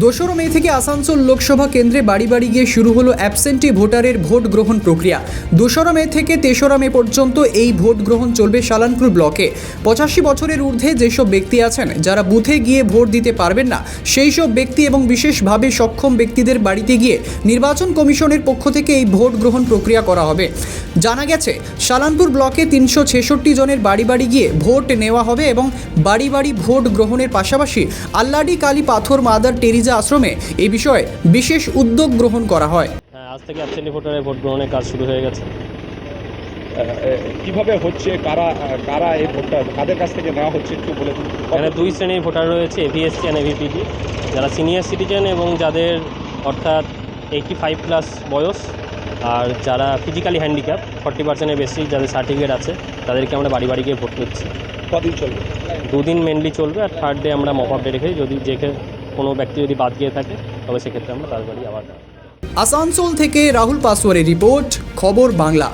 2 মে থেকে আসানসোল লোকসভা কেন্দ্রে বাড়ি বাড়ি গিয়ে শুরু হলো অ্যাবসেন্টি ভোটারের ভোট গ্রহণ প্রক্রিয়া। 2 মে থেকে 3 মে পর্যন্ত এই ভোট গ্রহণ চলবে শালানপুর ব্লকে। 85 বছরের ঊর্ধ্বে যেসব ব্যক্তি আছেন যারা বুথে গিয়ে ভোট দিতে পারবেন না, সেই সব ব্যক্তি এবং বিশেষভাবে সক্ষম ব্যক্তিদের বাড়িতে গিয়ে নির্বাচন কমিশনের পক্ষ থেকে এই ভোট গ্রহণ প্রক্রিয়া করা হবে। জানা গেছে, শালানপুর ব্লকে 366 জনের বাড়ি বাড়ি গিয়ে ভোট নেওয়া হবে এবং বাড়ি বাড়ি ভোট গ্রহণের পাশাপাশি আল্লাডি কালী পাথর মাদার টেরিজা আশ্রমে এই বিষয়ে বিশেষ উদ্যোগ গ্রহণ করা হয়। আজ থেকে অ্যাবসেন্টি ভোটারের ভোট গ্রহণের কাজ শুরু হয়ে গেছে। কিভাবে হচ্ছে, কারা এই ভোটটা কাদের কাছ থেকে নেওয়া হচ্ছে একটু বলে দিন। এখানে 2 শ্রেণীর ভোটার রয়েছে, এভিএসসি অ্যান্ড এভিপিডি, যারা সিনিয়র সিটিজেন এবং যাদের অর্থাৎ 85+ বয়স, আর যারা ফিজিক্যালি হ্যান্ডিক্যাপ 40%-এর বেশি যাদের সার্টিফিকেট আছে, তাদেরকে আমরা বাড়ি বাড়ি গিয়ে ভোট নিচ্ছি। কদিন চলবে? 2 দিন মেনলি চলবে, আর 3rd ডে আমরা মক আপ ডে রেখে যদি কোনো ব্যক্তি যদি বাদ গিয়ে থাকে তবে সেক্ষেত্রে আমরা তার বাড়ি আবার। আসানসোল থেকে রাহুল পাসওয়ারের রিপোর্ট, খবর বাংলা।